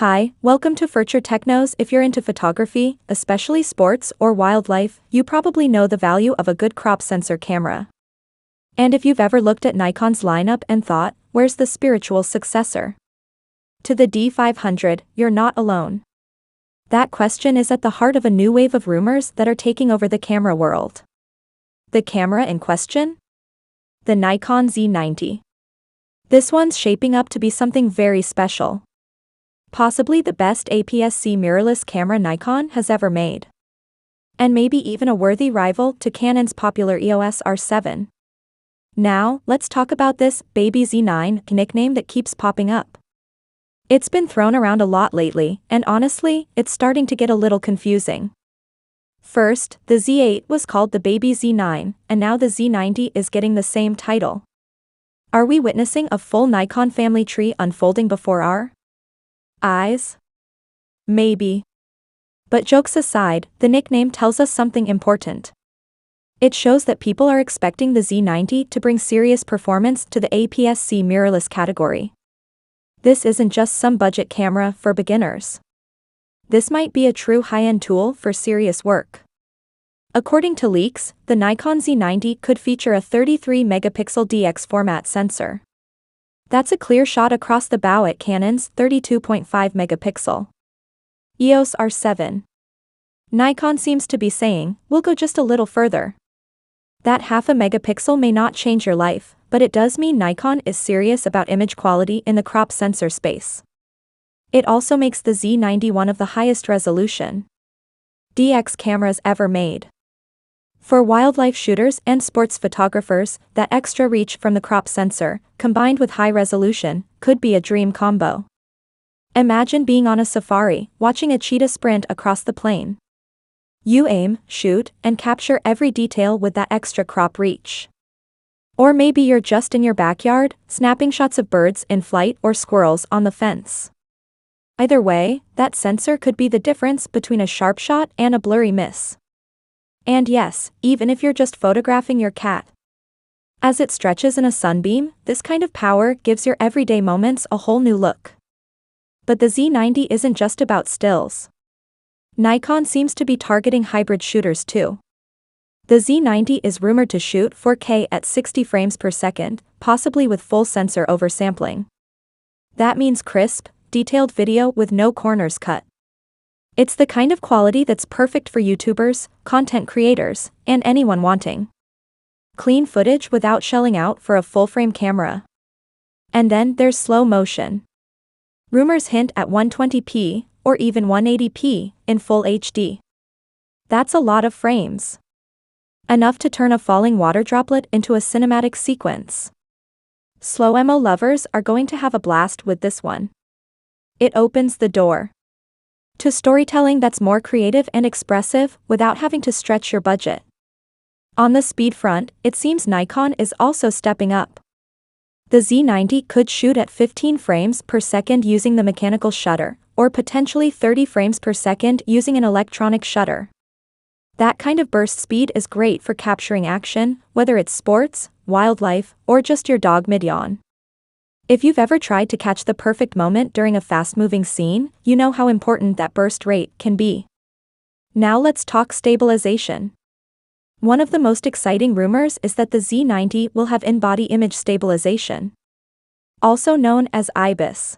Hi, welcome to Future Technos. If you're into photography, especially sports or wildlife, you probably know the value of a good crop sensor camera. And if you've ever looked at Nikon's lineup and thought, where's the spiritual successor to the D500, you're not alone. That question is at the heart of a new wave of rumors that are taking over the camera world. The camera in question? The Nikon Z90. This one's shaping up to be something very special. Possibly the best APS-C mirrorless camera Nikon has ever made. And maybe even a worthy rival to Canon's popular EOS R7. Now, let's talk about this baby Z9 nickname that keeps popping up. It's been thrown around a lot lately, and honestly, it's starting to get a little confusing. First, the Z8 was called the baby Z9, and now the Z90 is getting the same title. Are we witnessing a full Nikon family tree unfolding before our eyes? Maybe. But jokes aside, the nickname tells us something important. It shows that people are expecting the Z90 to bring serious performance to the APS-C mirrorless category. This isn't just some budget camera for beginners. This might be a true high-end tool for serious work. According to leaks, the Nikon Z90 could feature a 33-megapixel DX format sensor. That's a clear shot across the bow at Canon's 32.5-megapixel EOS R7. Nikon seems to be saying, we'll go just a little further. That half a megapixel may not change your life, but it does mean Nikon is serious about image quality in the crop sensor space. It also makes the Z90 one of the highest resolution DX cameras ever made. For wildlife shooters and sports photographers, that extra reach from the crop sensor, combined with high resolution, could be a dream combo. Imagine being on a safari, watching a cheetah sprint across the plain. You aim, shoot, and capture every detail with that extra crop reach. Or maybe you're just in your backyard, snapping shots of birds in flight or squirrels on the fence. Either way, that sensor could be the difference between a sharp shot and a blurry miss. And yes, even if you're just photographing your cat. As it stretches in a sunbeam, this kind of power gives your everyday moments a whole new look. But the Z90 isn't just about stills. Nikon seems to be targeting hybrid shooters too. The Z90 is rumored to shoot 4K at 60 frames per second, possibly with full sensor oversampling. That means crisp, detailed video with no corners cut. It's the kind of quality that's perfect for YouTubers, content creators, and anyone wanting clean footage without shelling out for a full-frame camera. And then there's slow motion. Rumors hint at 120p, or even 180p, in full HD. That's a lot of frames. Enough to turn a falling water droplet into a cinematic sequence. Slow-mo lovers are going to have a blast with this one. It opens the door to storytelling that's more creative and expressive without having to stretch your budget. On the speed front, it seems Nikon is also stepping up. The Z90 could shoot at 15 frames per second using the mechanical shutter, or potentially 30 frames per second using an electronic shutter. That kind of burst speed is great for capturing action, whether it's sports, wildlife, or just your dog mid-yawn. If you've ever tried to catch the perfect moment during a fast-moving scene, you know how important that burst rate can be. Now let's talk stabilization. One of the most exciting rumors is that the Z90 will have in-body image stabilization, also known as IBIS.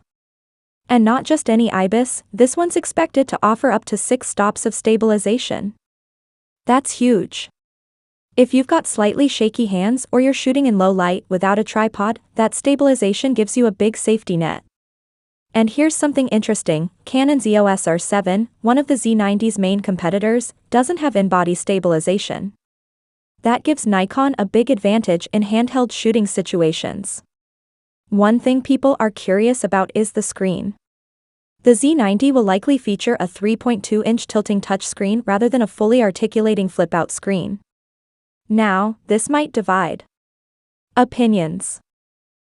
And not just any IBIS, this one's expected to offer up to 6 stops of stabilization. That's huge. If you've got slightly shaky hands or you're shooting in low light without a tripod, that stabilization gives you a big safety net. And here's something interesting, Canon's EOS R7, one of the Z90's main competitors, doesn't have in-body stabilization. That gives Nikon a big advantage in handheld shooting situations. One thing people are curious about is the screen. The Z90 will likely feature a 3.2-inch tilting touchscreen rather than a fully articulating flip-out screen. Now, this might divide opinions.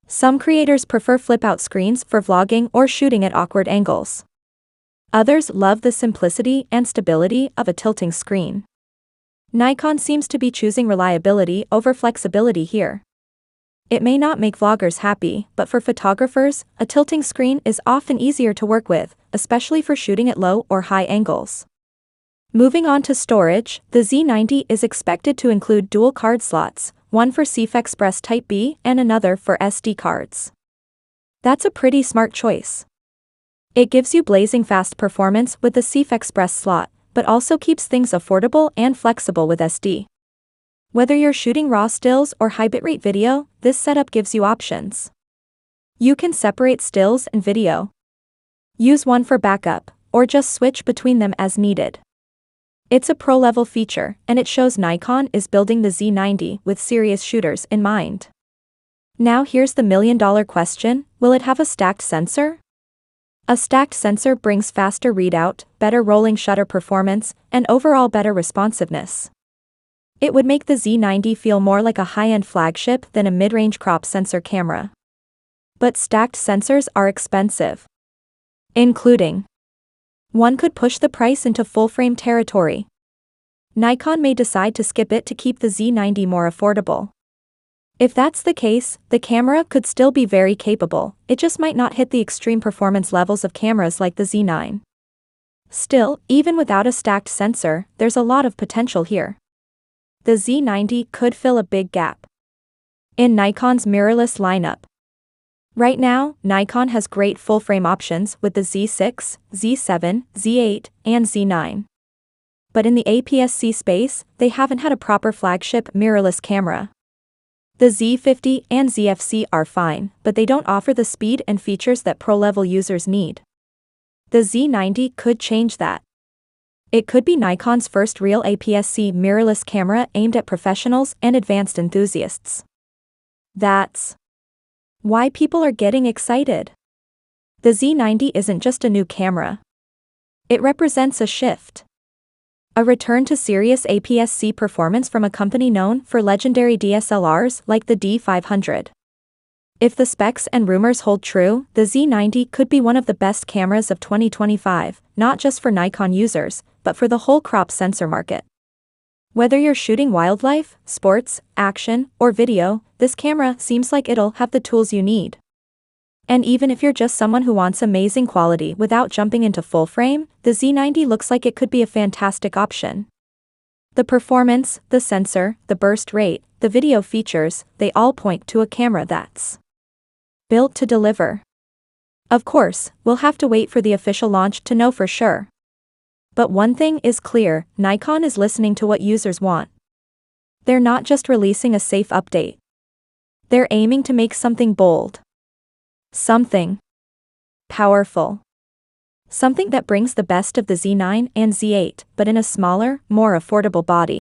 Some creators prefer flip-out screens for vlogging or shooting at awkward angles. Others love the simplicity and stability of a tilting screen. Nikon seems to be choosing reliability over flexibility here. It may not make vloggers happy, but for photographers, a tilting screen is often easier to work with, especially for shooting at low or high angles. Moving on to storage, the Z90 is expected to include dual card slots, one for CF Express Type B and another for SD cards. That's a pretty smart choice. It gives you blazing fast performance with the CF Express slot, but also keeps things affordable and flexible with SD. Whether you're shooting raw stills or high bitrate video, this setup gives you options. You can separate stills and video. Use one for backup, or just switch between them as needed. It's a pro-level feature, and it shows Nikon is building the Z90 with serious shooters in mind. Now here's the million-dollar question, will it have a stacked sensor? A stacked sensor brings faster readout, better rolling shutter performance, and overall better responsiveness. It would make the Z90 feel more like a high-end flagship than a mid-range crop sensor camera. But stacked sensors are expensive. Including: one could push the price into full-frame territory. Nikon may decide to skip it to keep the Z90 more affordable. If that's the case, the camera could still be very capable, it just might not hit the extreme performance levels of cameras like the Z9. Still, even without a stacked sensor, there's a lot of potential here. The Z90 could fill a big gap in Nikon's mirrorless lineup. Right now, Nikon has great full-frame options with the Z6, Z7, Z8, and Z9. But in the APS-C space, they haven't had a proper flagship mirrorless camera. The Z50 and ZFC are fine, but they don't offer the speed and features that pro-level users need. The Z90 could change that. It could be Nikon's first real APS-C mirrorless camera aimed at professionals and advanced enthusiasts. That's why people are getting excited. The Z90 isn't just a new camera. It represents a shift. A return to serious APS-C performance from a company known for legendary DSLRs like the D500. If the specs and rumors hold true, the Z90 could be one of the best cameras of 2025, not just for Nikon users, but for the whole crop sensor market. Whether you're shooting wildlife, sports, action, or video, this camera seems like it'll have the tools you need. And even if you're just someone who wants amazing quality without jumping into full frame, the Z90 looks like it could be a fantastic option. The performance, the sensor, the burst rate, the video features, they all point to a camera that's built to deliver. Of course, we'll have to wait for the official launch to know for sure. But one thing is clear, Nikon is listening to what users want. They're not just releasing a safe update. They're aiming to make something bold. Something powerful. Something that brings the best of the Z9 and Z8, but in a smaller, more affordable body.